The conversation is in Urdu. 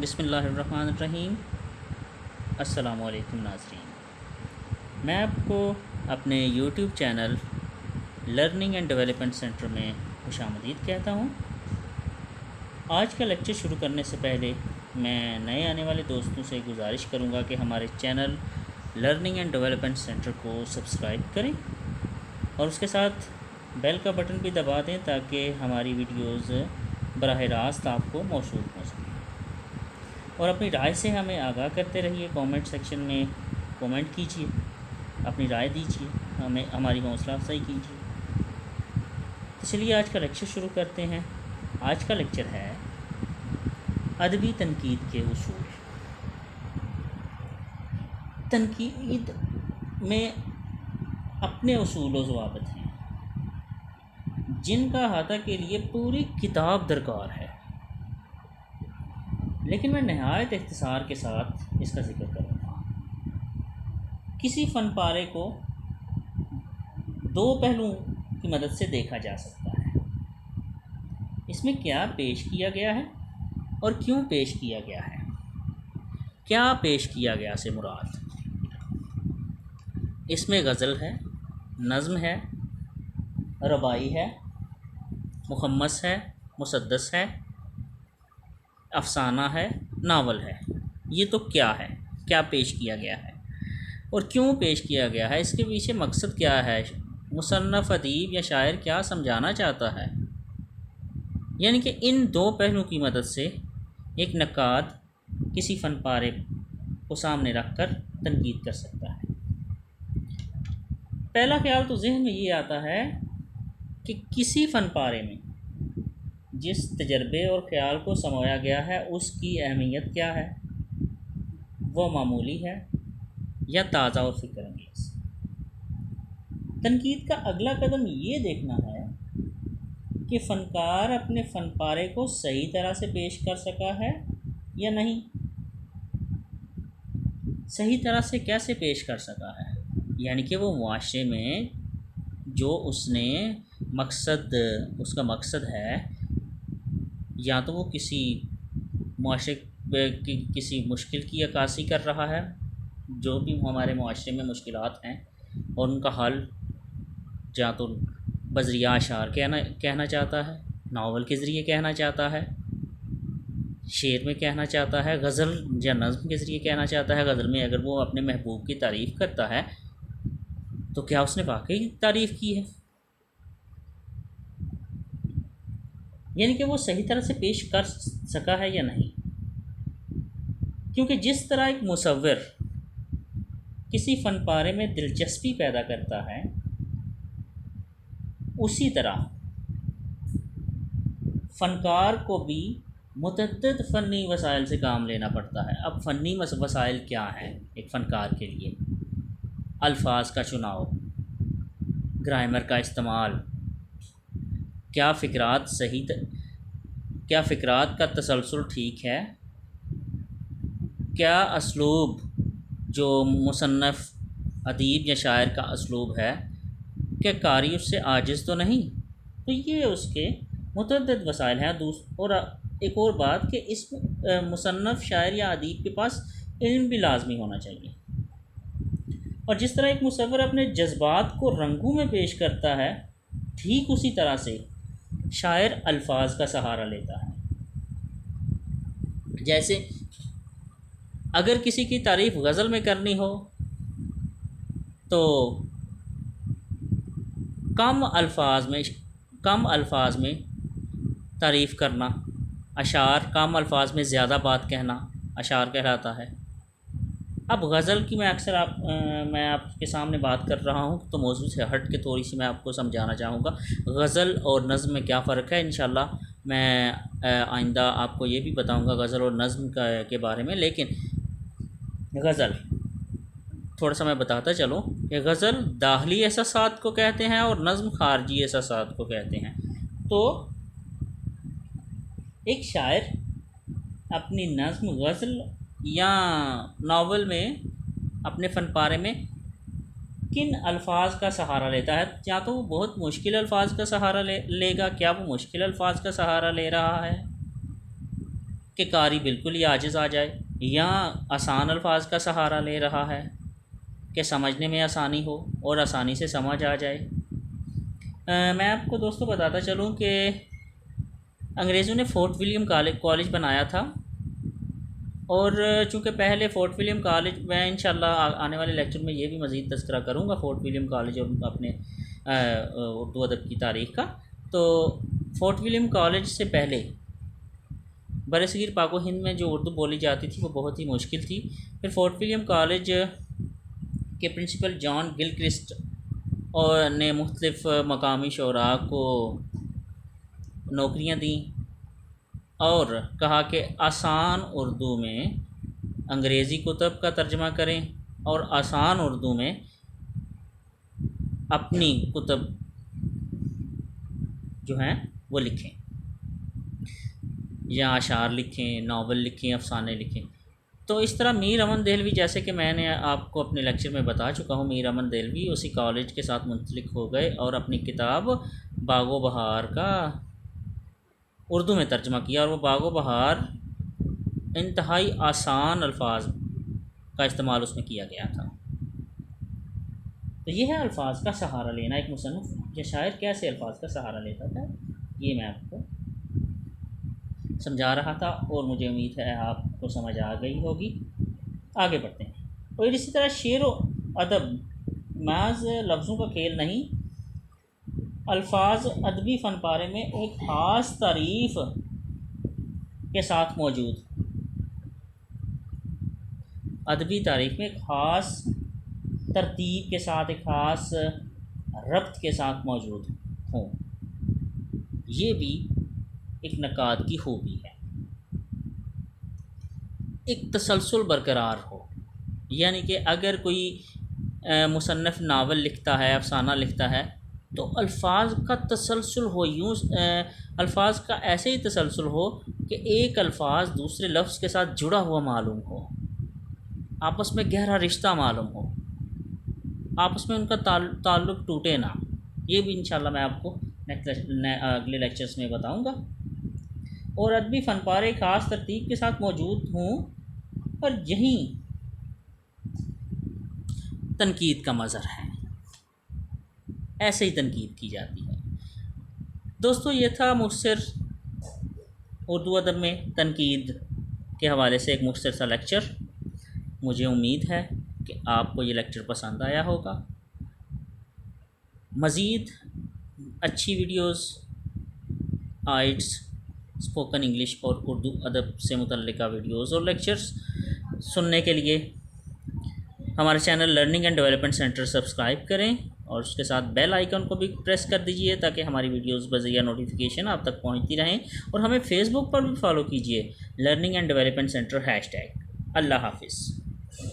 بسم اللہ الرحمن الرحیم۔ السلام علیکم ناظرین، میں آپ کو اپنے YouTube channel learning and development centre میں خوش آمدید کہتا ہوں۔ آج کا لیکچر شروع کرنے سے پہلے میں نئے آنے والے دوستوں سے گزارش کروں گا کہ ہمارے channel learning and development centre کو سبسکرائب کریں اور اس کے ساتھ بیل کا بٹن بھی دبا دیں تاکہ ہماری ویڈیوز براہ راست آپ کو موصول ہو سکیں، اور اپنی رائے سے ہمیں آگاہ کرتے رہیے۔ کومنٹ سیکشن میں کومنٹ کیجیے، اپنی رائے دیجیے، ہماری حوصلہ افزائی کیجیے۔ تو چلیے آج کا لیکچر شروع کرتے ہیں۔ آج کا لیکچر ہے ادبی تنقید کے اصول۔ تنقید میں اپنے اصول و ضوابط ہیں جن کا احاطہ کے لیے پوری کتاب درکار ہے، لیکن میں نہایت اختصار کے ساتھ اس کا ذکر کروں گا۔ کسی فن پارے کو دو پہلوؤں کی مدد سے دیکھا جا سکتا ہے۔ اس میں کیا پیش کیا گیا ہے اور کیوں پیش کیا گیا ہے۔ کیا پیش کیا گیا سے مراد اس میں غزل ہے، نظم ہے، رباعی ہے، مخمس ہے، مسدس ہے، افسانہ ہے، ناول ہے۔ یہ تو کیا ہے، کیا پیش کیا گیا ہے اور کیوں پیش کیا گیا ہے، اس کے پیچھے مقصد کیا ہے، مصنف ادیب یا شاعر کیا سمجھانا چاہتا ہے۔ یعنی کہ ان دو پہلوؤں کی مدد سے ایک نقاد کسی فن پارے کو سامنے رکھ کر تنقید کر سکتا ہے۔ پہلا خیال تو ذہن میں یہ آتا ہے کہ کسی فن پارے میں جس تجربے اور خیال کو سمویا گیا ہے اس کی اہمیت کیا ہے، وہ معمولی ہے یا تازہ اور فکر انگیز۔ تنقید کا اگلا قدم یہ دیکھنا ہے کہ فنکار اپنے فن پارے کو صحیح طرح سے پیش کر سکا ہے یا نہیں۔ صحیح طرح سے کیسے پیش کر سکا ہے، یعنی کہ وہ معاشرے میں جو اس کا مقصد ہے، یا تو وہ کسی معاشرے کی کسی مشکل کی عکاسی کر رہا ہے، جو بھی ہمارے معاشرے میں مشکلات ہیں اور ان کا حل یا تو بذریعہ اشعار کہنا چاہتا ہے، ناول کے ذریعے کہنا چاہتا ہے، شعر میں کہنا چاہتا ہے، غزل یا نظم کے ذریعے کہنا چاہتا ہے۔ غزل میں اگر وہ اپنے محبوب کی تعریف کرتا ہے تو کیا اس نے واقعی تعریف کی ہے، یعنی کہ وہ صحیح طرح سے پیش کر سکا ہے یا نہیں۔ کیونکہ جس طرح ایک مصور کسی فن پارے میں دلچسپی پیدا کرتا ہے، اسی طرح فنکار کو بھی متعدد فنی وسائل سے کام لینا پڑتا ہے۔ اب فنی وسائل کیا ہیں ایک فنکار کے لیے؟ الفاظ کا چناؤ، گرامر کا استعمال، کیا فقرات کا تسلسل ٹھیک ہے، کیا اسلوب جو مصنف ادیب یا شاعر کا اسلوب ہے، کیا قاری اس سے عاجز تو نہیں۔ تو یہ اس کے متعدد وسائل ہیں۔ اور ایک اور بات کہ اس مصنف شاعر یا ادیب کے پاس علم بھی لازمی ہونا چاہیے۔ اور جس طرح ایک مصور اپنے جذبات کو رنگوں میں پیش کرتا ہے، ٹھیک اسی طرح سے شاعر الفاظ کا سہارا لیتا ہے۔ جیسے اگر کسی کی تعریف غزل میں کرنی ہو تو کم الفاظ میں تعریف کرنا، اشعار کم الفاظ میں زیادہ بات کہنا اشعار کہلاتا ہے۔ اب غزل کی میں آپ کے سامنے بات کر رہا ہوں تو موضوع سے ہٹ کے تھوڑی سی میں آپ کو سمجھانا چاہوں گا غزل اور نظم میں کیا فرق ہے۔ انشاءاللہ میں آئندہ آپ کو یہ بھی بتاؤں گا غزل اور نظم کے بارے میں، لیکن غزل تھوڑا سا میں بتاتا چلوں کہ غزل داخلی احساسات کو کہتے ہیں اور نظم خارجی احساسات کو کہتے ہیں۔ تو ایک شاعر اپنی نظم، غزل یا ناول میں اپنے فن پارے میں کن الفاظ کا سہارا لیتا ہے؟ یا تو وہ بہت مشکل الفاظ کا سہارا لے گا، کیا وہ مشکل الفاظ کا سہارا لے رہا ہے، کہ قاری بالکل ہی عاجز آ جائے، یا آسان الفاظ کا سہارا لے رہا ہے کہ سمجھنے میں آسانی ہو اور آسانی سے سمجھ آ جائے۔ میں آپ کو دوستوں بتاتا چلوں کہ انگریزوں نے فورٹ ولیم کالج بنایا تھا، اور چونکہ پہلے فورٹ ولیم کالج، میں انشاءاللہ آنے والے لیکچر میں یہ بھی مزید تذکرہ کروں گا فورٹ ولیم کالج اور اپنے اردو ادب کی تاریخ کا، تو فورٹ ولیم کالج سے پہلے برصغیر پاک و ہند میں جو اردو بولی جاتی تھی وہ بہت ہی مشکل تھی۔ پھر فورٹ ولیم کالج کے پرنسپل جان گلکرسٹ اور نے مختلف مقامی شعراء کو نوکریاں دیں اور کہا کہ آسان اردو میں انگریزی کتب کا ترجمہ کریں اور آسان اردو میں اپنی کتب جو ہیں وہ لکھیں، یا اشعار لکھیں، ناول لکھیں، افسانے لکھیں۔ تو اس طرح میر امن دہلوی، جیسے کہ میں نے آپ کو اپنے لیکچر میں بتا چکا ہوں، میر امن دہلوی اسی کالج کے ساتھ منسلک ہو گئے اور اپنی کتاب باغ و بہار کا اردو میں ترجمہ کیا، اور وہ باغ و بہار انتہائی آسان الفاظ کا استعمال اس میں کیا گیا تھا۔ تو یہ ہے الفاظ کا سہارا لینا۔ ایک مصنف یا شاعر کیسے الفاظ کا سہارا لیتا تھا، یہ میں آپ کو سمجھا رہا تھا، اور مجھے امید ہے آپ کو سمجھ آ گئی ہوگی۔ آگے بڑھتے ہیں۔ اور اسی طرح شعر و ادب محض لفظوں کا کھیل نہیں، الفاظ ادبی فن پارے میں ایک خاص تعریف کے ساتھ موجود، ادبی تاریخ میں ایک خاص ترتیب کے ساتھ، ایک خاص ربط کے ساتھ موجود ہوں، یہ بھی ایک نقاد کی خوبی ہے۔ ایک تسلسل برقرار ہو، یعنی کہ اگر کوئی مصنف ناول لکھتا ہے، افسانہ لکھتا ہے، تو الفاظ کا تسلسل ہو، یوں الفاظ کا ایسے ہی تسلسل ہو کہ ایک الفاظ دوسرے لفظ کے ساتھ جڑا ہوا معلوم ہو، آپس میں گہرا رشتہ معلوم ہو، آپس میں ان کا تعلق ٹوٹے نہ۔ یہ بھی انشاءاللہ میں آپ کو اگلے لیکچرز میں بتاؤں گا۔ اور ادبی فن پارے خاص ترتیب کے ساتھ موجود ہوں، اور یہیں تنقید کا مظہر ہے، ایسے ہی تنقید کی جاتی ہے۔ دوستو، یہ تھا مختصر اردو ادب میں تنقید کے حوالے سے ایک مختصر سا لیکچر۔ مجھے امید ہے کہ آپ کو یہ لیکچر پسند آیا ہوگا۔ مزید اچھی ویڈیوز، آئٹس، اسپوکن انگلش اور اردو ادب سے متعلقہ ویڈیوز اور لیکچرز سننے کے لیے ہمارے channel learning and development centre subscribe کریں، اور اس کے ساتھ بیل آئیکن کو بھی پریس کر دیجئے تاکہ ہماری ویڈیوز بذریعہ نوٹیفیکیشن آپ تک پہنچتی رہیں، اور ہمیں فیس بک پر بھی فالو کیجئے، لرننگ اینڈ ڈیولپمنٹ سینٹر #۔ اللہ حافظ۔